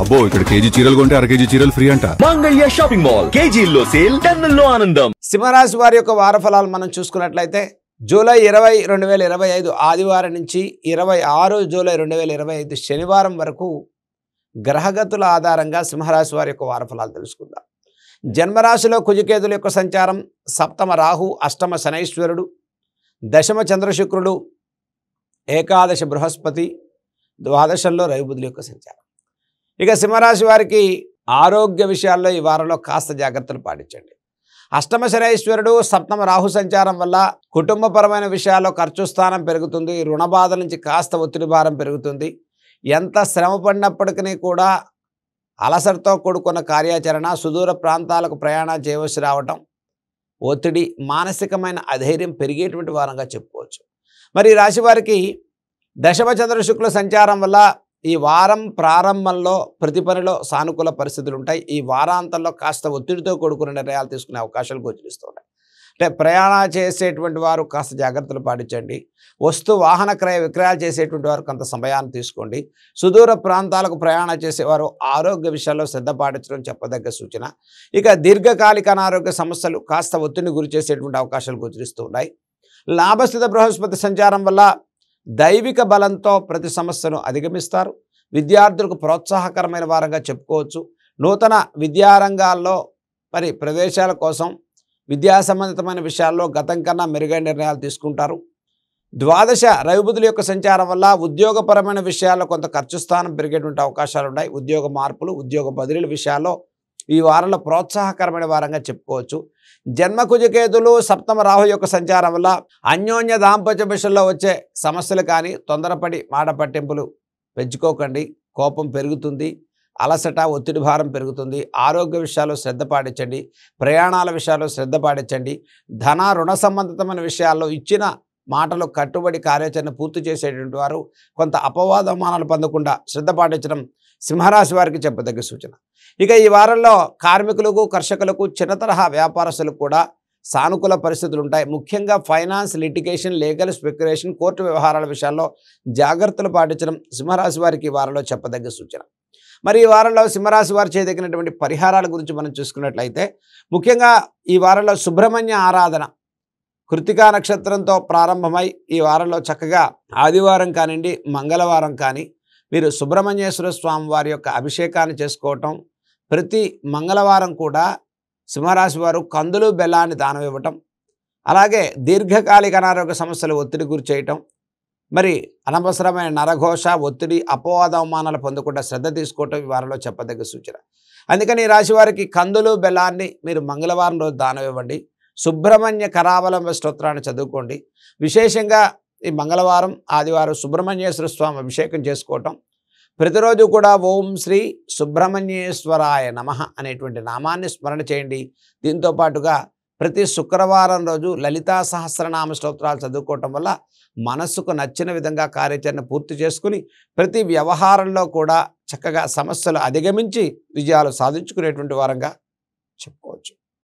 అబ్బో ఇక్కడ కేజీ చీరలు కొంటే అర కేజీ చీరలు ఫ్రీ అంట. మంగళ్య షాపింగ్ మాల్ కేజీల్లో సేల్, టన్నుల్లో ఆనందం. సింహరాశి వారి యొక్క వార ఫలాలు మనం చూసుకున్నట్లయితే జూలై 20, 2025 ఆదివారం నుంచి 26 జూలై 2025 శనివారం వరకు గ్రహగతుల ఆధారంగా సింహరాశి వారి యొక్క వార ఫలాలు తెలుసుకుందాం. జన్మరాశిలో కుజకేతుల యొక్క సంచారం, సప్తమ రాహు, అష్టమ శనైశ్వరుడు, దశమ చంద్రశుక్రుడు, ఏకాదశ బృహస్పతి, ద్వాదశంలో రవిబుధుల యొక్క సంచారం. ఇక సింహరాశి వారికి ఆరోగ్య విషయాల్లో ఈ వారంలో కాస్త జాగ్రత్తలు పాటించండి. అష్టమ శనైశ్వరుడు, సప్తమ రాహు సంచారం వల్ల కుటుంబపరమైన విషయాల్లో ఖర్చు స్థానం పెరుగుతుంది. రుణ బాధ నుంచి కాస్త ఒత్తిడి భారం పెరుగుతుంది. ఎంత శ్రమ పడినప్పటికీ కూడా అలసటతో కూడుకున్న కార్యాచరణ, సుదూర ప్రాంతాలకు ప్రయాణం చేయవలసి రావటం, ఒత్తిడి, మానసికమైన అధైర్యం పెరిగేటువంటి వారంగా చెప్పుకోవచ్చు. మరి ఈ రాశి వారికి దశమ చంద్రశుక్ల సంచారం వల్ల ఈ వారం ప్రారంభంలో ప్రతి పనిలో సానుకూల పరిస్థితులు ఉంటాయి. ఈ వారాంతంలో కాస్త ఒత్తిడితో కూడుకున్న నిర్ణయాలు తీసుకునే అవకాశాలు గోచరిస్తున్నాయి. అంటే ప్రయాణం చేసేటువంటి వారు కాస్త జాగ్రత్తలు పాటించండి. వస్తు వాహన క్రయ విక్రయాలు చేసేటువంటి వారు కొంత సమయాన్ని తీసుకోండి. సుదూర ప్రాంతాలకు ప్రయాణం చేసేవారు ఆరోగ్య విషయాల్లో శ్రద్ధ పాటించడం చెప్పదగ్గ సూచన. ఇక దీర్ఘకాలిక అనారోగ్య సమస్యలు కాస్త ఒత్తిడిని గురి చేసేటువంటి అవకాశాలు గోచరిస్తూ ఉన్నాయి. లాభస్థిత బృహస్పతి సంచారం వల్ల దైవిక బలంతో ప్రతి సమస్యను అధిగమిస్తారు. విద్యార్థులకు ప్రోత్సాహకరమైన వారంగా చెప్పుకోవచ్చు. నూతన విద్యారంగాల్లో మరి ప్రవేశాల కోసం విద్యా సంబంధితమైన విషయాల్లో గతం కన్నా మెరుగైన నిర్ణయాలు తీసుకుంటారు. ద్వాదశ రవిబుధుల యొక్క సంచారం వల్ల ఉద్యోగపరమైన విషయాల్లో కొంత ఖర్చు స్థానం పెరిగేటువంటి అవకాశాలు ఉన్నాయి. ఉద్యోగ మార్పులు, ఉద్యోగ బదిలీల విషయాల్లో ఈ వారంలో ప్రోత్సాహకరమైన వారంగా చెప్పుకోవచ్చు. జన్మ కుజకేతులు, సప్తమ రాహు యొక్క సంచారం వల్ల అన్యోన్య దాంపత్య విషయంలో వచ్చే సమస్యలు కానీ తొందరపడి మాట పట్టింపులు పెంచుకోకండి. కోపం పెరుగుతుంది, అలసట, ఒత్తిడి భారం పెరుగుతుంది. ఆరోగ్య విషయాల్లో శ్రద్ధ పాటించండి. ప్రయాణాల విషయాల్లో శ్రద్ధ పాటించండి. ధన రుణ సంబంధితమైన విషయాల్లో ఇచ్చిన మాటలు కట్టుబడి కార్యాచరణ పూర్తి చేసేటువంటి వారు కొంత అపవాదమానాలు పొందకుండా శ్రద్ధ పాటించడం సింహరాశి వారికి చెప్పదగ్గ సూచన. ఇక ఈ వారంలో కార్మికులకు, కర్షకులకు, చిన్న తరహా వ్యాపారస్తులకు కూడా సానుకూల పరిస్థితులు ఉంటాయి. ముఖ్యంగా finance, litigation, legal, speculation, court వ్యవహారాల విషయాల్లో జాగ్రత్తలు పాటించడం సింహరాశి వారికి ఈ వారంలో చెప్పదగ్గ సూచన. మరి ఈ వారంలో సింహరాశి వారు చేయదగినటువంటి పరిహారాల గురించి మనం చూసుకున్నట్లయితే ముఖ్యంగా ఈ వారంలో సుబ్రహ్మణ్య ఆరాధన కృతికా నక్షత్రంతో ప్రారంభమై ఈ వారంలో చక్కగా ఆదివారం కానివ్వండి, మంగళవారం కానీ మీరు సుబ్రహ్మణ్యేశ్వర స్వామి వారి యొక్క అభిషేకాన్ని చేసుకోవటం, ప్రతి మంగళవారం కూడా సింహరాశి వారు కందులు బెల్లాన్ని దానం ఇవ్వటం, అలాగే దీర్ఘకాలిక అనారోగ్య సమస్యలు ఒత్తిడి గురి చేయటం, మరి అనవసరమైన నరఘోష, ఒత్తిడి, అపవాద అవమానాలు పొందకుండా శ్రద్ధ తీసుకోవటం ఈ వారంలో చెప్పదగ్గ సూచన. అందుకని ఈ రాశి వారికి కందులు బెల్లాన్ని మీరు మంగళవారం రోజు దానం ఇవ్వండి. సుబ్రహ్మణ్య కరావలంబ స్తోత్రాన్ని చదువుకోండి. విశేషంగా ఈ మంగళవారం, ఆదివారం సుబ్రహ్మణ్యేశ్వర స్వామి అభిషేకం చేసుకోవటం, ప్రతిరోజు కూడా ఓం శ్రీ సుబ్రహ్మణ్యేశ్వరాయ నమః అనేటువంటి నామాన్ని స్మరణ చేయండి. దీంతో పాటుగా ప్రతి శుక్రవారం రోజు లలితా సహస్రనామ స్తోత్రాలు చదువుకోవటం వల్ల మనస్సుకు నచ్చిన విధంగా కార్యాచరణ పూర్తి చేసుకుని ప్రతి వ్యవహారంలో కూడా చక్కగా సమస్యలు అధిగమించి విజయాలు సాధించుకునేటువంటి వారంగా చెప్పుకోవచ్చు.